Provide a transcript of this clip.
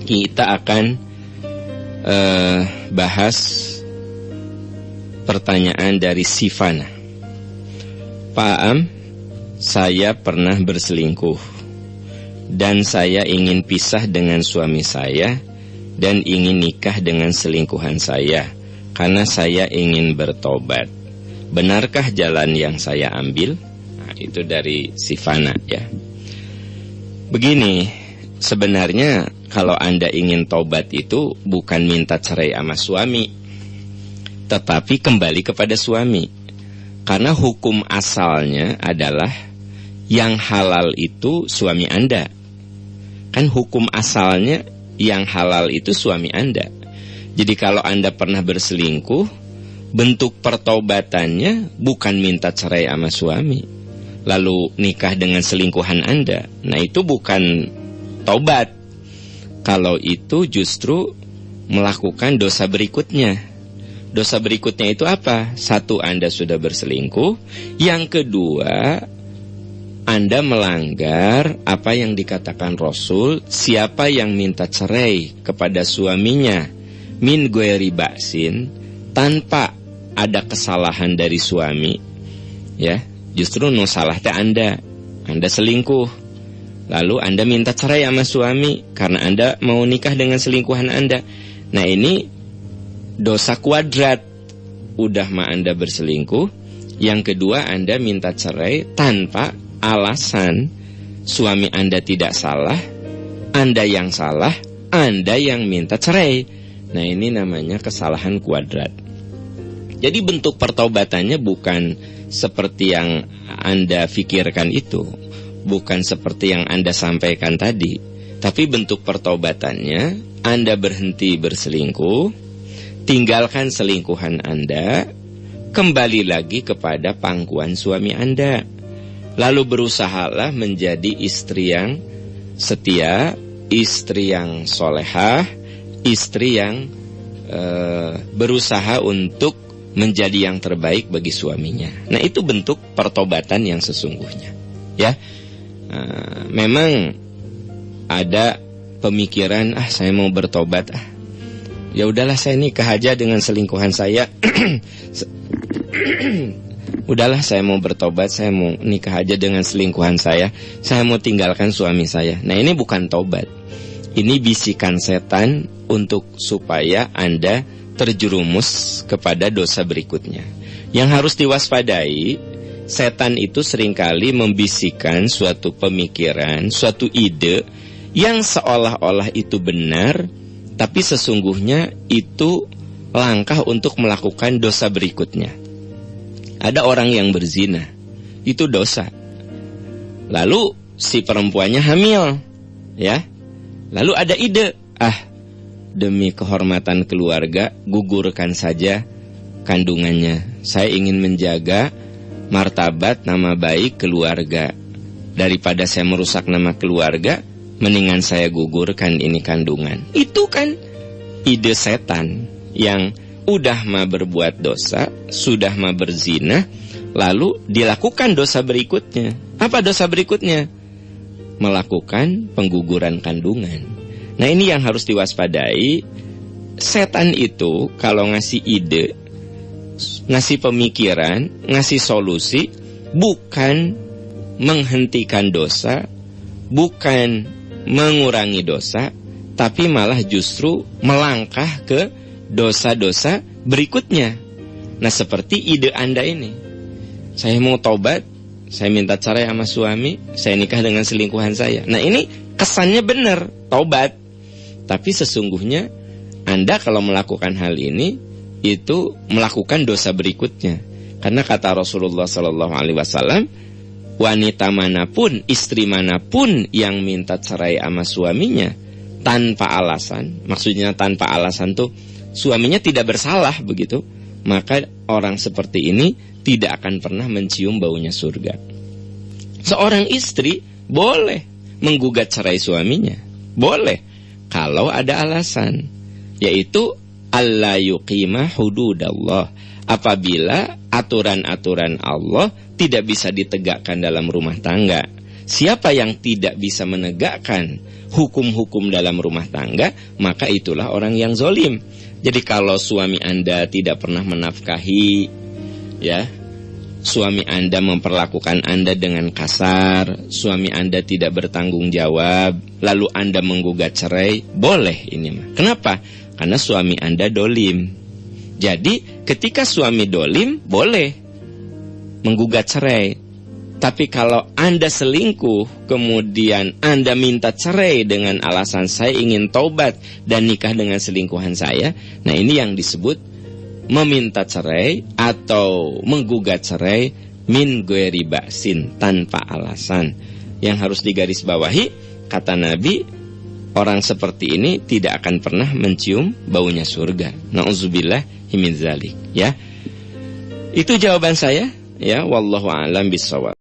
kita akan bahas pertanyaan dari Sifana. Pak Am, saya pernah berselingkuh dan saya ingin pisah dengan suami saya dan ingin nikah dengan selingkuhan saya karena saya ingin bertobat. Benarkah jalan yang saya ambil? Nah, itu dari Sifana ya. Begini, sebenarnya kalau Anda ingin tobat itu bukan minta cerai sama suami, tetapi kembali kepada suami. Karena hukum asalnya adalah yang halal itu suami Anda. Kan hukum asalnya yang halal itu suami Anda. Jadi kalau Anda pernah berselingkuh, bentuk pertobatannya bukan minta cerai sama suami, lalu nikah dengan selingkuhan Anda. Nah itu bukan tobat. Kalau itu justru melakukan dosa berikutnya. Dosa berikutnya itu apa? Satu, Anda sudah berselingkuh. Yang kedua, Anda melanggar apa yang dikatakan Rasul, siapa yang minta cerai kepada suaminya min ghairi ba'sin, tanpa ada kesalahan dari suami, ya, justru no salah teh Anda selingkuh. Lalu Anda minta cerai sama suami karena Anda mau nikah dengan selingkuhan Anda. Nah ini dosa kuadrat. Udah mah Anda berselingkuh. Yang kedua, Anda minta cerai tanpa alasan. Suami Anda tidak salah, Anda yang salah, Anda yang minta cerai. Nah ini namanya kesalahan kuadrat. Jadi bentuk pertaubatannya bukan seperti yang Anda pikirkan itu, bukan seperti yang Anda sampaikan tadi. Tapi bentuk pertaubatannya, Anda berhenti berselingkuh, tinggalkan selingkuhan Anda, kembali lagi kepada pangkuan suami Anda. Lalu berusahalah menjadi istri yang setia, istri yang solehah, istri yang berusaha untuk menjadi yang terbaik bagi suaminya. Nah itu bentuk pertobatan yang sesungguhnya. Ya, memang ada pemikiran, saya mau bertobat, ya udahlah saya nikah aja dengan selingkuhan saya. Udahlah saya mau bertobat, saya mau nikah aja dengan selingkuhan saya mau tinggalkan suami saya. Nah ini bukan tobat. Ini bisikan setan untuk supaya Anda terjerumus kepada dosa berikutnya. Yang harus diwaspadai, setan itu seringkali membisikkan suatu pemikiran, suatu ide yang seolah-olah itu benar, tapi sesungguhnya itu langkah untuk melakukan dosa berikutnya. Ada orang yang berzina, itu dosa. Lalu si perempuannya hamil, ya. Lalu ada ide, demi kehormatan keluarga, gugurkan saja kandungannya. Saya ingin menjaga martabat nama baik keluarga. Daripada saya merusak nama keluarga, mendingan saya gugurkan ini kandungan. Itu kan ide setan yang udah mah berbuat dosa, sudah mah berzina, lalu dilakukan dosa berikutnya. Apa dosa berikutnya? Melakukan pengguguran kandungan. Nah ini yang harus diwaspadai. Setan itu kalau ngasih ide, ngasih pemikiran, ngasih solusi, bukan menghentikan dosa, bukan mengurangi dosa, tapi malah justru melangkah ke dosa-dosa berikutnya. Nah seperti ide Anda ini, saya mau tobat, saya minta cerai sama suami, saya nikah dengan selingkuhan saya. Nah ini kesannya benar, tobat. Tapi sesungguhnya Anda kalau melakukan hal ini, itu melakukan dosa berikutnya. Karena kata Rasulullah SAW, wanita manapun, istri manapun yang minta cerai sama suaminya tanpa alasan, maksudnya tanpa alasan tuh suaminya tidak bersalah begitu, maka orang seperti ini tidak akan pernah mencium baunya surga. Seorang istri boleh menggugat cerai suaminya, boleh kalau ada alasan, yaitu alla yuqima hududallah, apabila aturan-aturan Allah tidak bisa ditegakkan dalam rumah tangga. siapa yang tidak bisa menegakkan hukum-hukum dalam rumah tangga, maka itulah orang yang zolim. Jadi kalau suami Anda tidak pernah menafkahi, ya, suami Anda memperlakukan Anda dengan kasar, suami Anda tidak bertanggung jawab, lalu Anda menggugat cerai, boleh ini mah. Kenapa? Karena suami Anda dolim. Jadi ketika suami dolim, boleh menggugat cerai. Tapi kalau Anda selingkuh, kemudian Anda minta cerai dengan alasan saya ingin taubat dan nikah dengan selingkuhan saya, nah ini yang disebut meminta cerai atau menggugat cerai min ghairi ba'sin, tanpa alasan. Yang harus digarisbawahi, kata Nabi, orang seperti ini tidak akan pernah mencium baunya surga. Na'udzubillah min dzalik, ya. Itu jawaban saya, ya, wallahu a'lam bishawab.